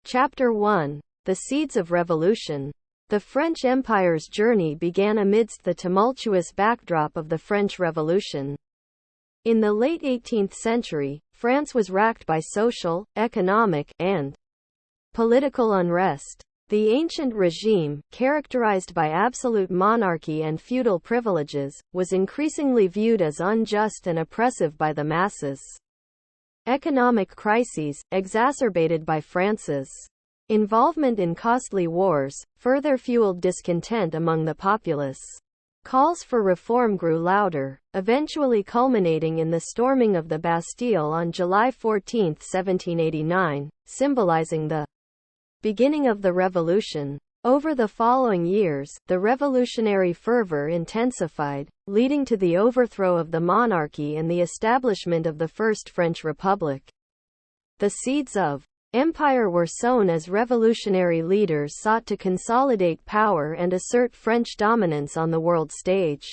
Chapter 1. The Seeds of Revolution. The French Empire's journey began amidst the tumultuous backdrop of the French Revolution. In the late 18th century, France was racked by social, economic, and political unrest. The ancient regime, characterized by absolute monarchy and feudal privileges, was increasingly viewed as unjust and oppressive by the masses. Economic crises, exacerbated by France's involvement in costly wars, further fueled discontent among the populace. Calls for reform grew louder, eventually culminating in the storming of the Bastille on July 14, 1789, symbolizing the beginning of the Revolution. Over the following years, the revolutionary fervor intensified, leading to the overthrow of the monarchy and the establishment of the First French Republic. The seeds of empire were sown as revolutionary leaders sought to consolidate power and assert French dominance on the world stage.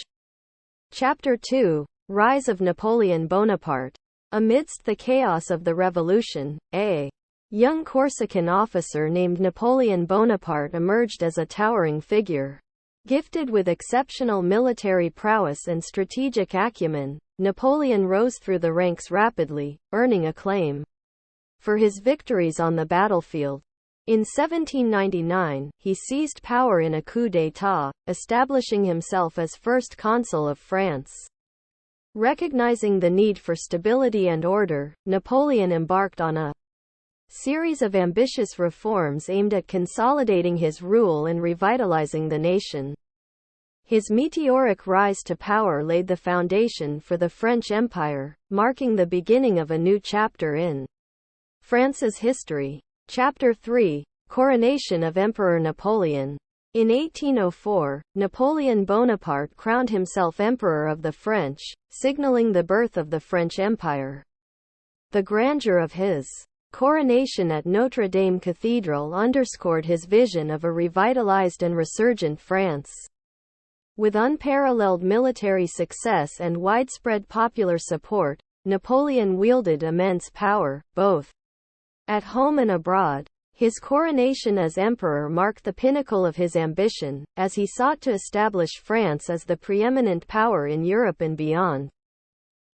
Chapter 2. Rise of Napoleon Bonaparte. Amidst the chaos of the Revolution, a young Corsican officer named Napoleon Bonaparte emerged as a towering figure. Gifted with exceptional military prowess and strategic acumen, Napoleon rose through the ranks rapidly, earning acclaim for his victories on the battlefield. In 1799, he seized power in a coup d'état, establishing himself as first consul of France. Recognizing the need for stability and order, Napoleon embarked on a series of ambitious reforms aimed at consolidating his rule and revitalizing the nation. His meteoric rise to power laid the foundation for the French Empire, marking the beginning of a new chapter in France's history. Chapter 3. Coronation of Emperor Napoleon. In 1804, Napoleon Bonaparte crowned himself Emperor of the French, signaling the birth of the French Empire. The grandeur of his coronation at Notre Dame Cathedral underscored his vision of a revitalized and resurgent France. With unparalleled military success and widespread popular support, Napoleon wielded immense power, both at home and abroad. His coronation as emperor marked the pinnacle of his ambition, as he sought to establish France as the preeminent power in Europe and beyond.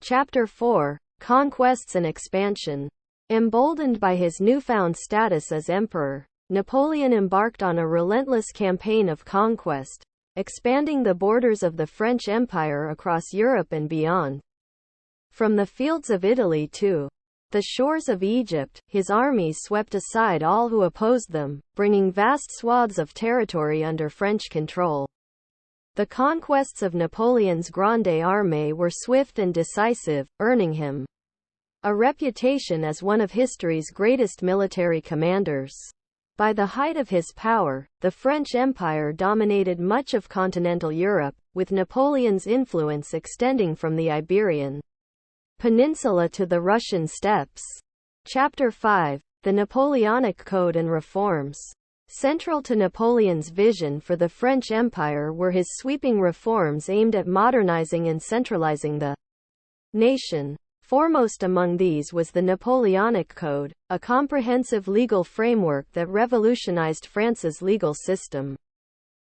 Chapter 4. Conquests and Expansion. Emboldened by his newfound status as emperor, Napoleon embarked on a relentless campaign of conquest, expanding the borders of the French Empire across Europe and beyond. From the fields of Italy to the shores of Egypt, his armies swept aside all who opposed them, bringing vast swaths of territory under French control. The conquests of Napoleon's Grande Armée were swift and decisive, earning him a reputation as one of history's greatest military commanders. By the height of his power, the French Empire dominated much of continental Europe, with Napoleon's influence extending from the Iberian Peninsula to the Russian steppes. Chapter 5. The Napoleonic Code and Reforms. Central to Napoleon's vision for the French Empire were his sweeping reforms aimed at modernizing and centralizing the nation. Foremost among these was the Napoleonic Code, a comprehensive legal framework that revolutionized France's legal system.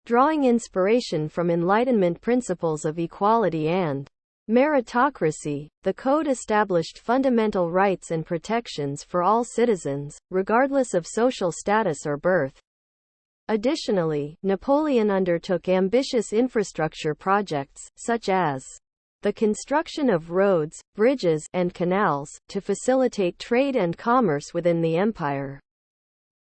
Drawing inspiration from Enlightenment principles of equality and meritocracy, the code established fundamental rights and protections for all citizens, regardless of social status or birth. Additionally, Napoleon undertook ambitious infrastructure projects, such as the construction of roads, bridges, and canals, to facilitate trade and commerce within the empire.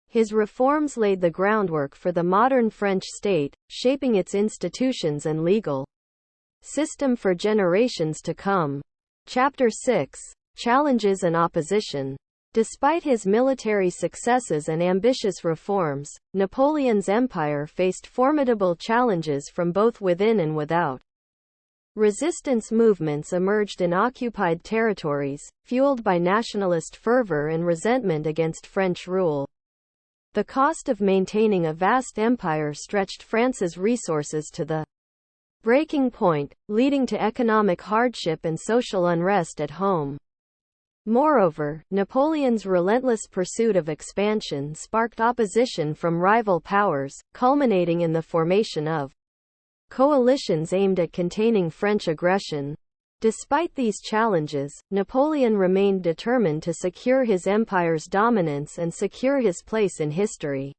His reforms laid the groundwork for the modern French state, shaping its institutions and legal system for generations to come. Chapter 6. Challenges and Opposition. Despite his military successes and ambitious reforms, Napoleon's empire faced formidable challenges from both within and without. Resistance movements emerged in occupied territories, fueled by nationalist fervor and resentment against French rule. The cost of maintaining a vast empire stretched France's resources to the breaking point, leading to economic hardship and social unrest at home. Moreover, Napoleon's relentless pursuit of expansion sparked opposition from rival powers, culminating in the formation of coalitions aimed at containing French aggression. Despite these challenges, Napoleon remained determined to secure his empire's dominance and secure his place in history.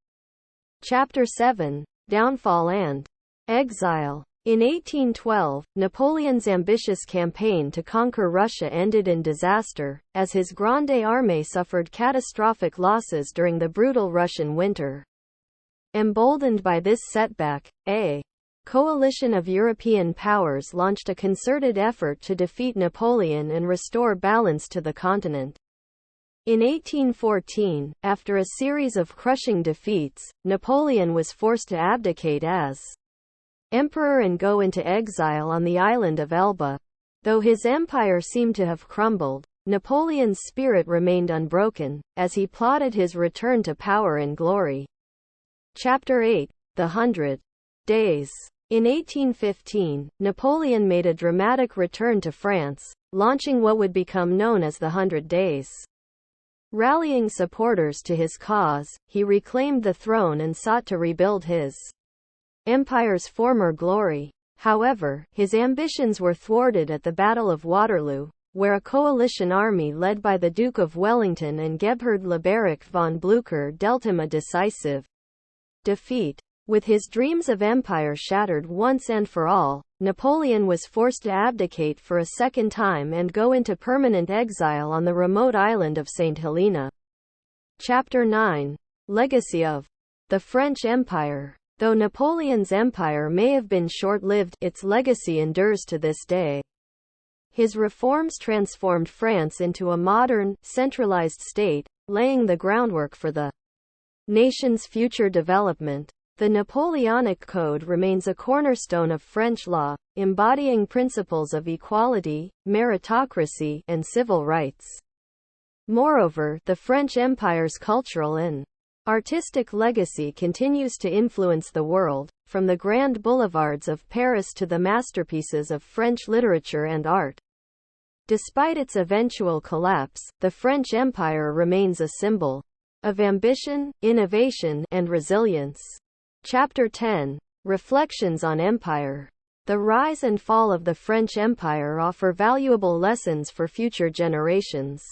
Chapter 7: Downfall and Exile. In 1812, Napoleon's ambitious campaign to conquer Russia ended in disaster, as his Grande Armée suffered catastrophic losses during the brutal Russian winter. Emboldened by this setback, a coalition of European powers launched a concerted effort to defeat Napoleon and restore balance to the continent. In 1814, after a series of crushing defeats, Napoleon was forced to abdicate as emperor and go into exile on the island of Elba. Though his empire seemed to have crumbled, Napoleon's spirit remained unbroken, as he plotted his return to power and glory. Chapter 8: The 100 Days. In 1815, Napoleon made a dramatic return to France, launching what would become known as the 100 Days. Rallying supporters to his cause, he reclaimed the throne and sought to rebuild his empire's former glory. However, his ambitions were thwarted at the Battle of Waterloo, where a coalition army led by the Duke of Wellington and Gebhard Leberic von Blücher dealt him a decisive defeat. With his dreams of empire shattered once and for all, Napoleon was forced to abdicate for a second time and go into permanent exile on the remote island of St. Helena. Chapter 9: Legacy of the French Empire. Though Napoleon's empire may have been short-lived, its legacy endures to this day. His reforms transformed France into a modern, centralized state, laying the groundwork for the nation's future development. The Napoleonic Code remains a cornerstone of French law, embodying principles of equality, meritocracy, and civil rights. Moreover, the French Empire's cultural and artistic legacy continues to influence the world, from the grand boulevards of Paris to the masterpieces of French literature and art. Despite its eventual collapse, the French Empire remains a symbol of ambition, innovation, and resilience. Chapter 10: Reflections on Empire. The rise and fall of the French Empire offer valuable lessons for future generations.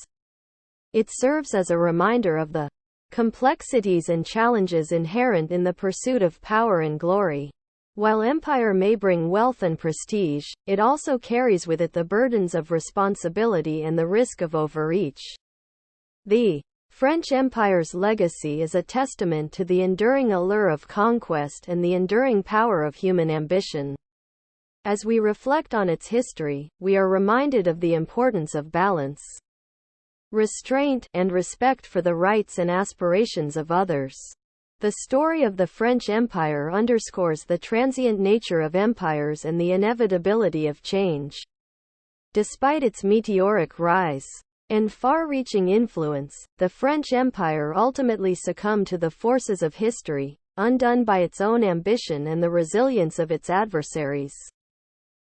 It serves as a reminder of the complexities and challenges inherent in the pursuit of power and glory. While empire may bring wealth and prestige, it also carries with it the burdens of responsibility and the risk of overreach. The French Empire's legacy is a testament to the enduring allure of conquest and the enduring power of human ambition. As we reflect on its history, we are reminded of the importance of balance, restraint, and respect for the rights and aspirations of others. The story of the French Empire underscores the transient nature of empires and the inevitability of change. Despite its meteoric rise and far-reaching influence, the French Empire ultimately succumbed to the forces of history, undone by its own ambition and the resilience of its adversaries.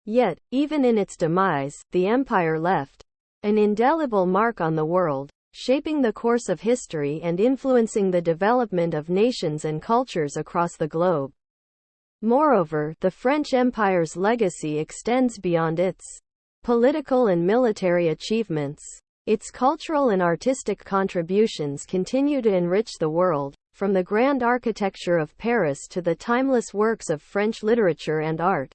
Yet, even in its demise, the empire left an indelible mark on the world, shaping the course of history and influencing the development of nations and cultures across the globe. Moreover, the French Empire's legacy extends beyond its political and military achievements. Its cultural and artistic contributions continue to enrich the world, from the grand architecture of Paris to the timeless works of French literature and art.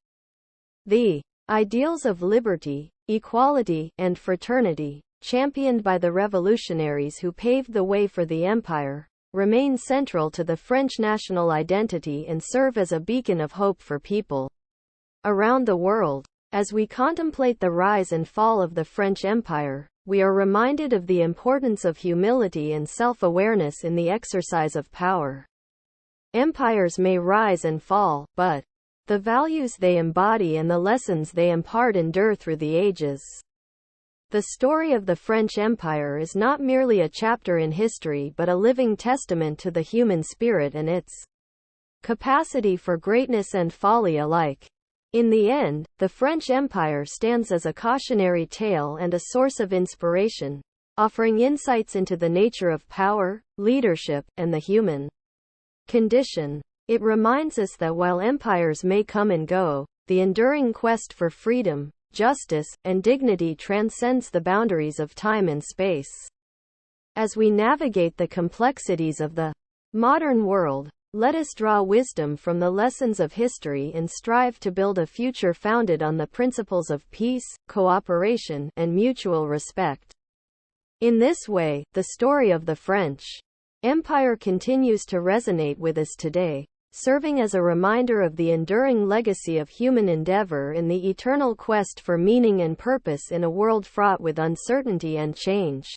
The ideals of liberty, equality, and fraternity, championed by the revolutionaries who paved the way for the empire, remain central to the French national identity and serve as a beacon of hope for people around the world. As we contemplate the rise and fall of the French Empire, we are reminded of the importance of humility and self-awareness in the exercise of power. Empires may rise and fall, but the values they embody and the lessons they impart endure through the ages. The story of the French Empire is not merely a chapter in history but a living testament to the human spirit and its capacity for greatness and folly alike. In the end, the French Empire stands as a cautionary tale and a source of inspiration, offering insights into the nature of power, leadership, and the human condition. It reminds us that while empires may come and go, the enduring quest for freedom, justice, and dignity transcends the boundaries of time and space. As we navigate the complexities of the modern world, let us draw wisdom from the lessons of history and strive to build a future founded on the principles of peace, cooperation, and mutual respect. In this way, the story of the French Empire continues to resonate with us today, serving as a reminder of the enduring legacy of human endeavor in the eternal quest for meaning and purpose in a world fraught with uncertainty and change.